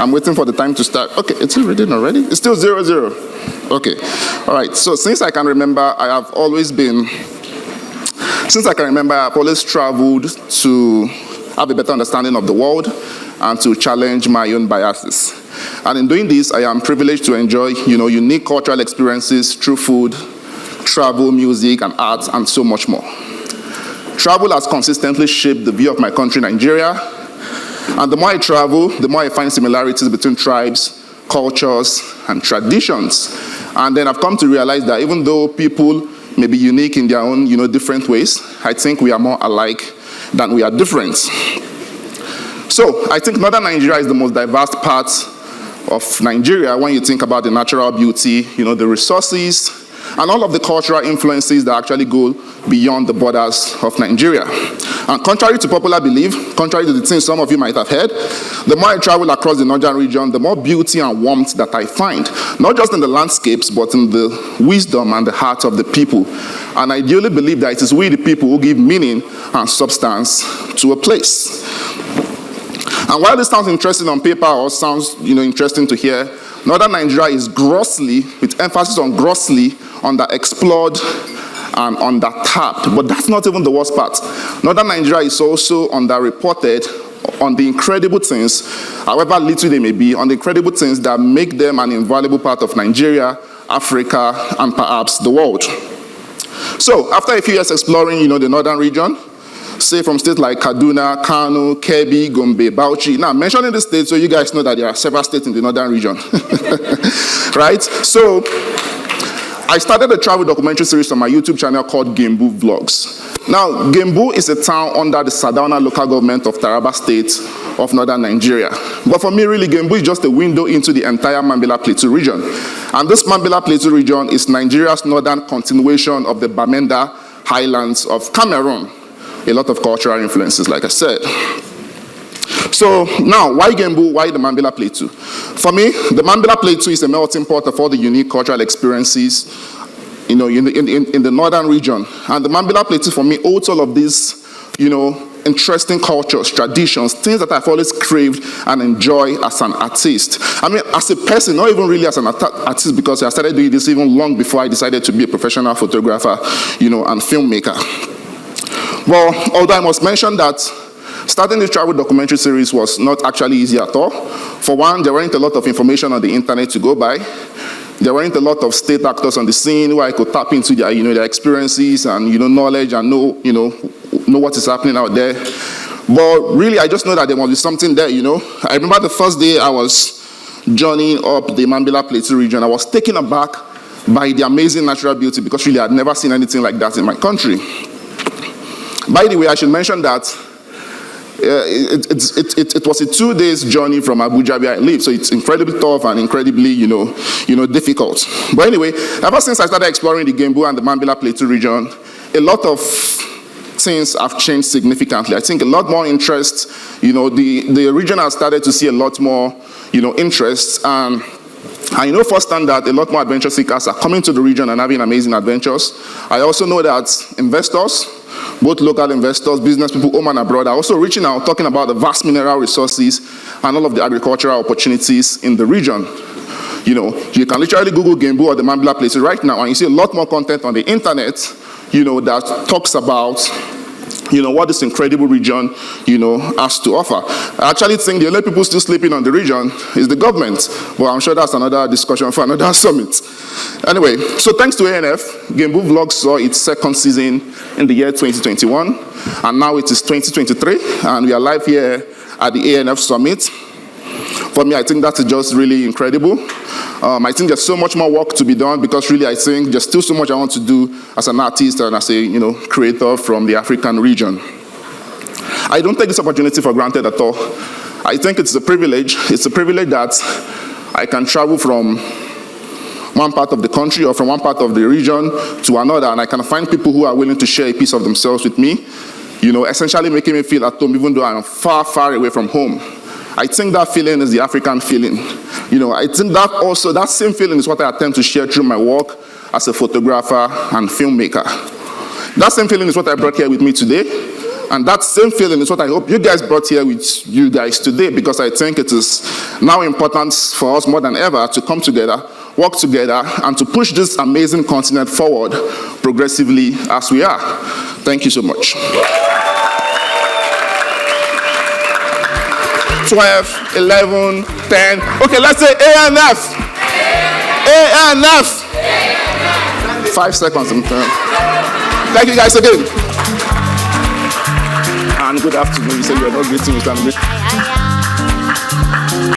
I'm waiting for the time to start. Okay, it's still reading already? It's still 0-0. Okay, all right. So since I can remember, I've always traveled to have a better understanding of the world and to challenge my own biases. And in doing this, I am privileged to enjoy, unique cultural experiences through food, travel, music, and art, and so much more. Travel has consistently shaped the view of my country, Nigeria. And the more I travel, the more I find similarities between tribes, cultures, and traditions. And then I've come to realize that even though people may be unique in their own, different ways, I think we are more alike than we are different. So I think northern Nigeria is the most diverse part of Nigeria when you think about the natural beauty, the resources, and all of the cultural influences that actually go beyond the borders of Nigeria. And contrary to popular belief, contrary to the things some of you might have heard, the more I travel across the northern region, the more beauty and warmth that I find, not just in the landscapes, but in the wisdom and the heart of the people. And I duly believe that it is we, the people, who give meaning and substance to a place. And while this sounds interesting on paper or sounds, interesting to hear, northern Nigeria is grossly, with emphasis on grossly, underexplored and undertapped. But that's not even the worst part. Northern Nigeria is also underreported on the incredible things, however little they may be, on the incredible things that make them an invaluable part of Nigeria, Africa, and perhaps the world. So, after a few years exploring, the northern region, say from states like Kaduna, Kano, Kebbi, Gombe, Bauchi. Now, I'm mentioning the states so you guys know that there are several states in the northern region. Right? So, I started a travel documentary series on my YouTube channel called Gembu Vlogs. Now, Gembu is a town under the Sadauna local government of Taraba State of northern Nigeria. But for me, really, Gembu is just a window into the entire Mambila Plateau region. And this Mambila Plateau region is Nigeria's northern continuation of the Bamenda highlands of Cameroon. A lot of cultural influences, like I said. So now, why Gembu? Why the Mambila Plateau? For me, the Mambila Plateau is a melting pot of all the unique cultural experiences, in the northern region. And the Mambila Plateau, for me, holds all of these, interesting cultures, traditions, things that I've always craved and enjoy as an artist. I mean, as a person, not even really as an artist, because I started doing this even long before I decided to be a professional photographer, and filmmaker. Well, although I must mention that starting this travel documentary series was not actually easy at all. For one, there weren't a lot of information on the internet to go by. There weren't a lot of state actors on the scene where I could tap into their, their experiences and, knowledge and know what is happening out there. But really, I just know that there must be something there, I remember the first day I was journeying up the Mambila Plateau region, I was taken aback by the amazing natural beauty because really I'd never seen anything like that in my country. By the way, I should mention that it was a 2 days journey from Abuja where I live, so it's incredibly tough and incredibly, difficult. But anyway, ever since I started exploring the Gembu and the Mambila Plateau region, a lot of things have changed significantly. I think a lot more interest, the region has started to see a lot more, interest, and I know firsthand that a lot more adventure seekers are coming to the region and having amazing adventures. I also know that investors, both local investors, business people, home and abroad, are also reaching out, talking about the vast mineral resources and all of the agricultural opportunities in the region. You can literally Google Gembu or the Mambila Plateau right now, and you see a lot more content on the internet, that talks about, what this incredible region, has to offer. I actually think the only people still sleeping on the region is the government. Well, I'm sure that's another discussion for another summit. Anyway, so thanks to ANF, Gembu Vlogs saw its second season in the year 2021, and now it is 2023, and we are live here at the ANF Summit. For me, I think that is just really incredible. I think there's so much more work to be done because really I think there's still so much I want to do as an artist and as a creator from the African region. I don't take this opportunity for granted at all. I think it's a privilege. It's a privilege that I can travel from one part of the country or from one part of the region to another, and I can find people who are willing to share a piece of themselves with me, essentially making me feel at home even though I'm far, far away from home. I think that feeling is the African feeling. I think that same feeling is what I attempt to share through my work as a photographer and filmmaker. That same feeling is what I brought here with me today. And that same feeling is what I hope you guys brought here with you guys today, because I think it is now important for us more than ever to come together, work together, and to push this amazing continent forward progressively as we are. Thank you so much. 12, 11, 10. Okay, let's say ANF. ANF. 5 seconds. Thank you guys again. And good afternoon. You said you are not greeting with